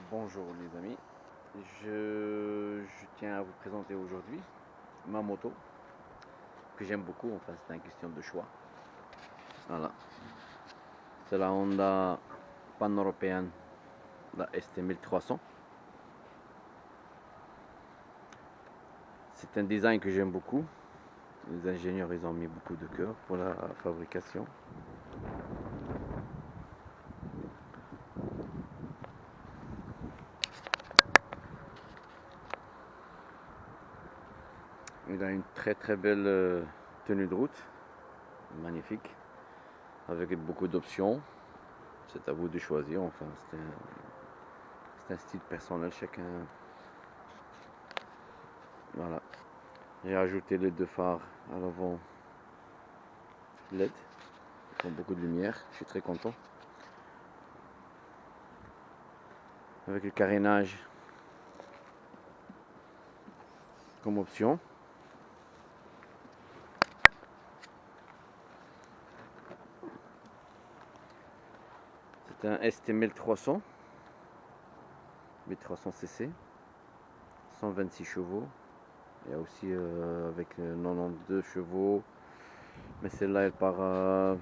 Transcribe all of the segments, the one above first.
Bonjour les amis, je tiens à vous présenter aujourd'hui ma moto que j'aime beaucoup, enfin c'est une question de choix. Voilà, c'est la Honda Pan-Européenne, la ST 1300. C'est un design que j'aime beaucoup. Les ingénieurs ils ont mis beaucoup de cœur pour la fabrication. Il a une très belle tenue de route, magnifique, avec beaucoup d'options. C'est à vous de choisir, enfin c'est un style personnel chacun. Voilà. J'ai ajouté les deux phares à l'avant LED. Ils font beaucoup de lumière, je suis très content. Avec le carénage comme option. C'est un ST 1300 1300cc, 126 chevaux. Il y a aussi avec 92 chevaux, mais celle-là elle part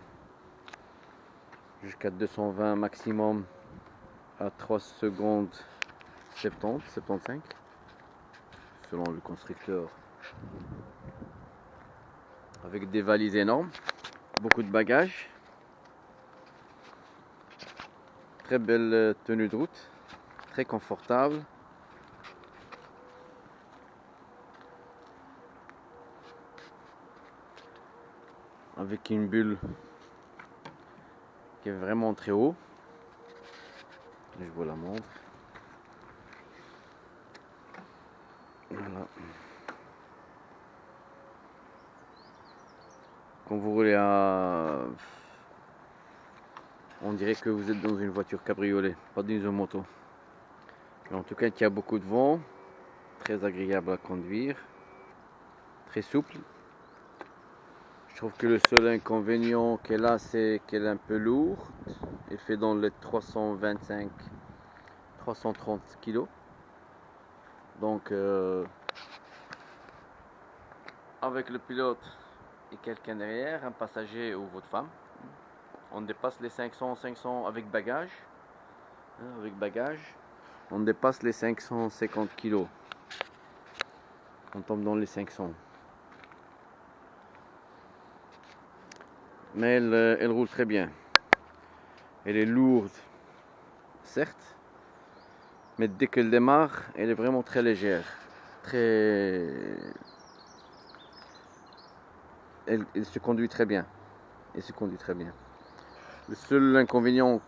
jusqu'à 220 maximum à 3 secondes 75 selon le constructeur, avec des valises énormes, beaucoup de bagages, très belle tenue de route, très confortable. Avec une bulle qui est vraiment très haut. Je vous la montre. Voilà. Quand vous roulez on dirait que vous êtes dans une voiture cabriolet, pas dans une moto. Mais en tout cas, il y a beaucoup de vent, très agréable à conduire, très souple. Je trouve que le seul inconvénient qu'elle a, c'est qu'elle est un peu lourde. Elle fait dans les 325-330 kg. Donc, avec le pilote et quelqu'un derrière, un passager ou votre femme, on dépasse les 500 avec bagage. Avec bagage, on dépasse les 550 kg. On tombe dans les 500. Mais elle roule très bien. Elle est lourde, certes, mais dès qu'elle démarre, elle est vraiment très légère. Elle se conduit très bien. Elle se conduit très bien. Le seul inconvénient,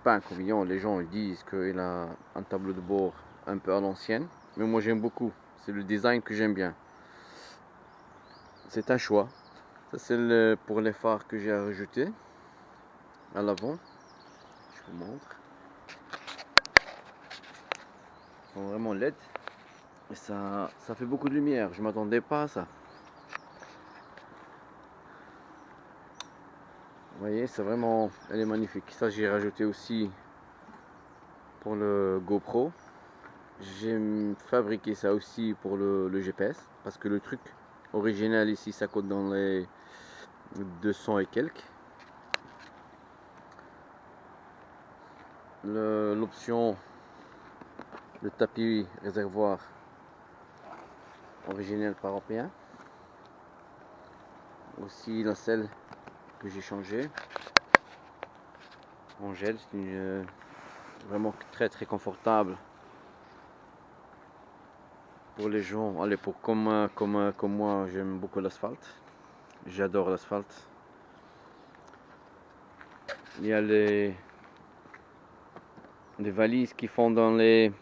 pas inconvénient, les gens ils disent qu'il a un tableau de bord un peu à l'ancienne, mais moi j'aime beaucoup. C'est le design que j'aime bien. C'est un choix. Ça c'est pour les phares que j'ai rajouté à l'avant. Je vous montre. Ils sont vraiment LED. Et ça fait beaucoup de lumière. Je m'attendais pas à ça. Vous voyez, c'est vraiment, elle est magnifique. Ça j'ai rajouté aussi pour le GoPro. J'ai fabriqué ça aussi pour le GPS, parce que le truc original ici ça coûte dans les 200 et quelques. L'option, le tapis réservoir original par européen. Aussi la selle que j'ai changé en gel, c'est vraiment très confortable pour les gens. Allez, comme moi, j'aime beaucoup l'asphalte. J'adore l'asphalte. Il y a les valises qui font dans les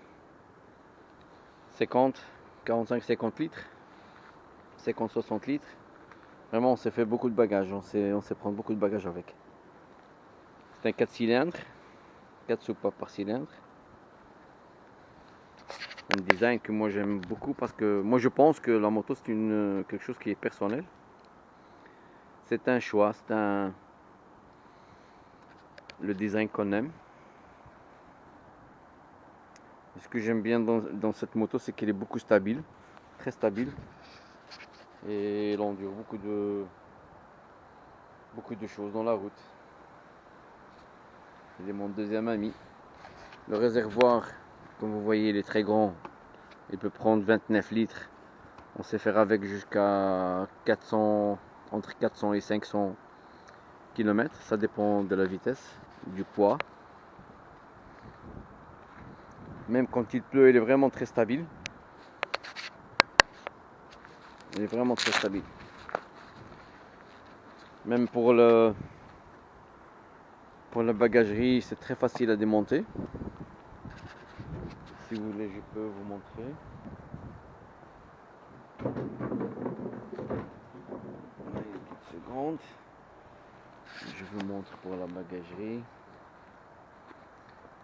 45-50 litres, 50-60 litres. Vraiment, on s'est fait beaucoup de bagages, on sait prendre beaucoup de bagages avec. C'est un 4 cylindres, 4 soupapes par cylindre. Un design que moi j'aime beaucoup, parce que moi je pense que la moto c'est quelque chose qui est personnel. C'est un choix, le design qu'on aime. Et ce que j'aime bien dans cette moto, c'est qu'elle est beaucoup stable, très stable, et elle endure beaucoup de choses dans la route. Il est mon deuxième ami. Le réservoir, comme vous voyez, il est très grand. Il peut prendre 29 litres. On sait faire avec jusqu'à 400, entre 400 et 500 km. Ça dépend de la vitesse, du poids. Même quand il pleut, il est vraiment très stable. Il est vraiment très stable. Même pour la bagagerie, c'est très facile à démonter. Si vous voulez, je peux vous montrer. Une petite seconde. Je vous montre pour la bagagerie.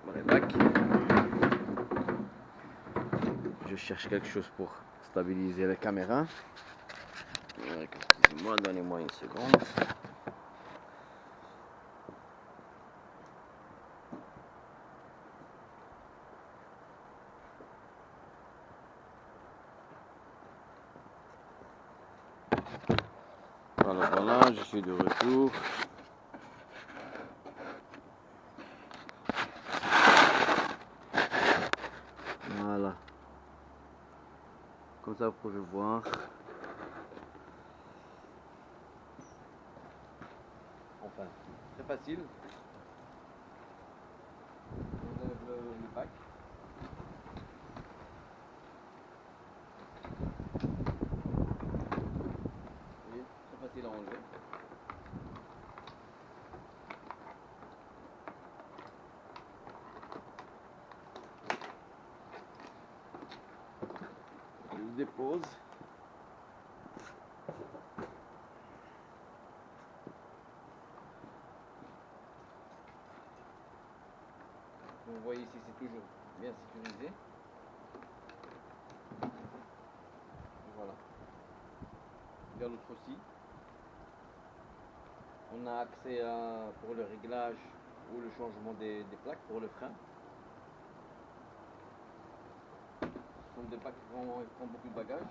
Voilà, bac. Je cherche quelque chose pour stabiliser la caméra. Excusez-moi, donnez-moi une seconde. Voilà, je suis de retour. Voilà. Comme ça, vous pouvez voir. Enfin, très facile. On enlève le bac. Vous voyez, très facile à enlever. Je le dépose. Vous voyez ici, c'est toujours bien sécurisé. Et voilà. Il y a l'autre aussi. On a accès pour le réglage ou le changement des plaques pour le frein. Ce sont des plaques qui font beaucoup de bagages.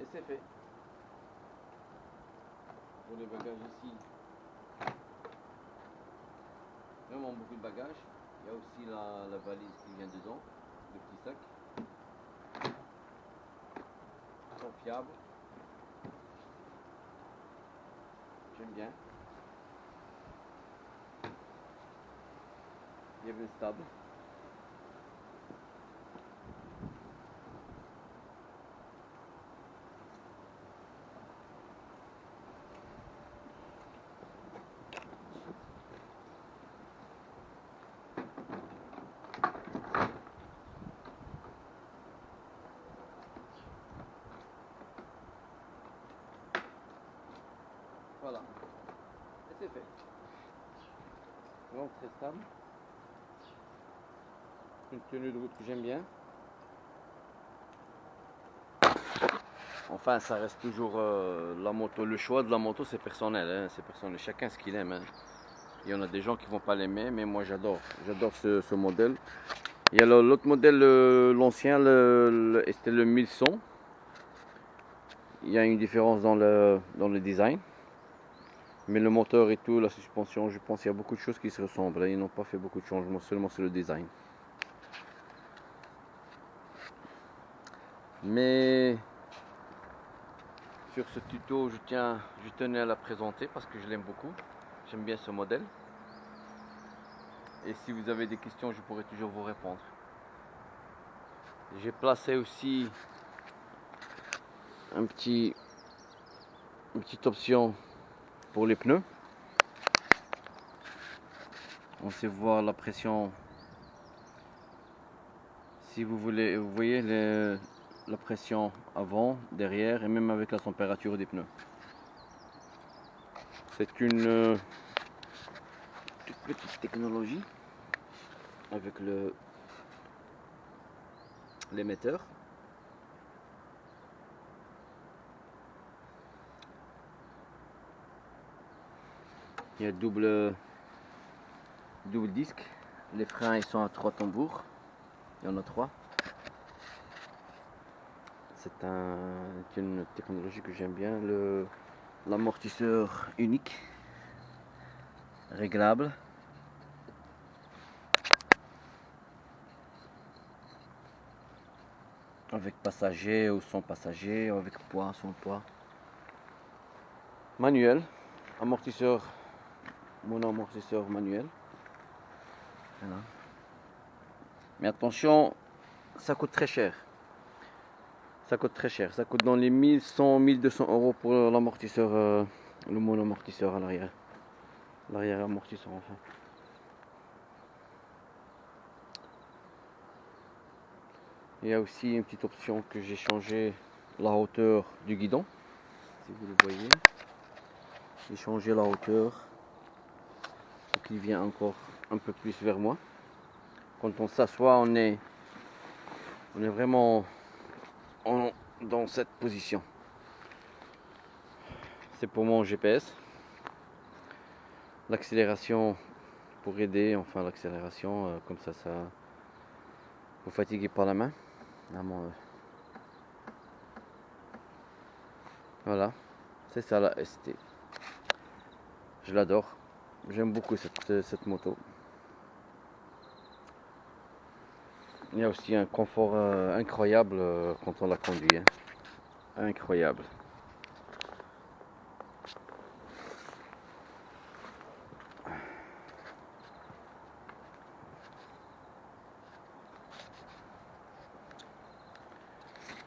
Et c'est fait. Pour les bagages ici, vraiment beaucoup de bagages. Il y a aussi la valise qui vient dedans, le petit sac. Ils sont fiables. J'aime bien. Il est bien stable. Voilà. Et c'est fait. Donc très stable. Une tenue de route que j'aime bien. Enfin, ça reste toujours la moto. Le choix de la moto, c'est personnel. Hein, c'est personnel. Chacun ce qu'il aime. Hein. Il y en a des gens qui vont pas l'aimer, mais moi j'adore. J'adore ce modèle. Il y a l'autre modèle, l'ancien, c'était le 1100. Il y a une différence dans le design. Mais le moteur et tout, la suspension, je pense qu'il y a beaucoup de choses qui se ressemblent. Ils n'ont pas fait beaucoup de changements, seulement sur le design. Mais sur ce tuto, je tenais à la présenter parce que je l'aime beaucoup. J'aime bien ce modèle. Et si vous avez des questions, je pourrai toujours vous répondre. J'ai placé aussi une petite option pour les pneus. On sait voir la pression. Si vous voulez, vous voyez la pression avant, derrière et même avec la température des pneus. C'est une toute petite technologie avec l'émetteur. Il y a double disque. Les freins ils sont à 3 tambours. Il y en a 3. C'est une technologie que j'aime bien. L'amortisseur unique, réglable. Avec passager ou sans passager, avec poids, sans poids. Manuel, amortisseur, mono-amortisseur manuel. Voilà. Mais attention, ça coûte très cher. Ça coûte très cher. Ça coûte dans les 1100, 1200 euros pour l'amortisseur, le mono-amortisseur à l'arrière. L'arrière amortisseur enfin. Il y a aussi une petite option que j'ai changé la hauteur du guidon. Si vous le voyez. J'ai changé la hauteur pour qu'il vienne encore un peu plus vers moi. Quand on s'assoit, on est vraiment dans cette position. C'est pour mon GPS. L'accélération pour aider, enfin l'accélération, comme ça vous fatiguez pas la main. Voilà, c'est ça la ST. Je l'adore. J'aime beaucoup cette moto. Il y a aussi un confort incroyable quand on la conduit. Hein. Incroyable.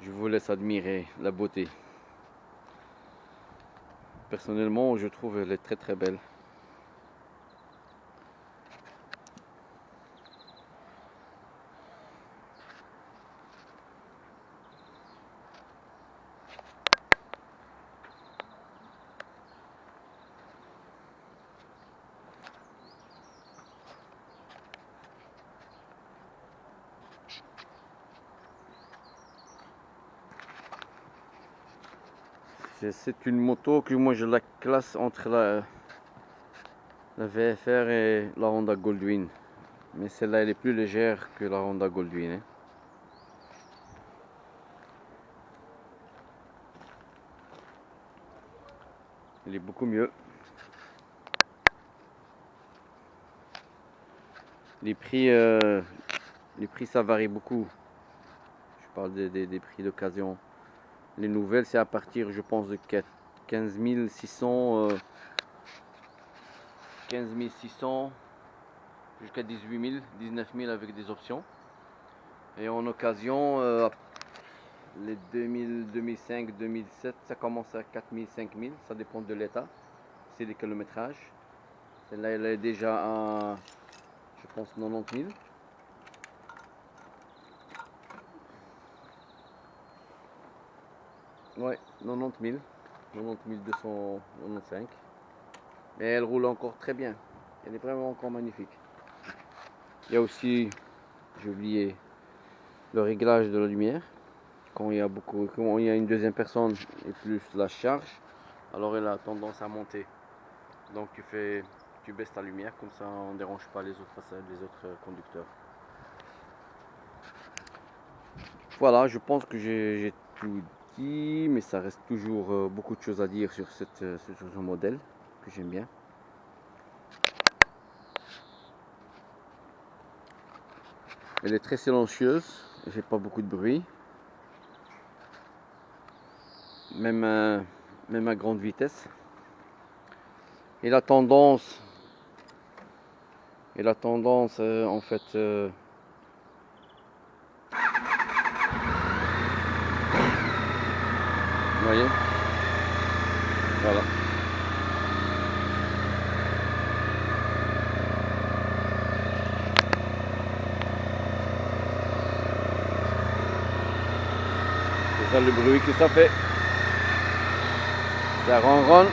Je vous laisse admirer la beauté. Personnellement, je trouve elle est très très belle. C'est une moto que moi je la classe entre la VFR et la Honda Goldwing. Mais celle-là elle est plus légère que la Honda Goldwing. Hein. Elle est beaucoup mieux. Les prix ça varie beaucoup. Je parle des prix d'occasion. Les nouvelles, c'est à partir, je pense, de 15 600 jusqu'à 18 000, 19 000 avec des options. Et en occasion, les 2000, 2005, 2007, ça commence à 4 000, 5 000, ça dépend de l'état, c'est les kilométrages. Celle-là, elle est déjà à, je pense, 90 000. Ouais, 90 000, 90 295. Et elle roule encore très bien. Elle est vraiment encore magnifique. Il y a aussi, j'ai oublié, le réglage de la lumière. Quand il y a une deuxième personne et plus la charge, alors elle a tendance à monter. Donc tu baisses ta lumière, comme ça on ne dérange pas les autres conducteurs. Voilà, je pense que j'ai tout dit, mais ça reste toujours beaucoup de choses à dire sur ce modèle que j'aime bien. Elle est très silencieuse, elle fait pas beaucoup de bruit, même à grande vitesse. Et la tendance en fait, vous voyez, voilà. C'est ça le bruit que ça fait. Ça ronronne.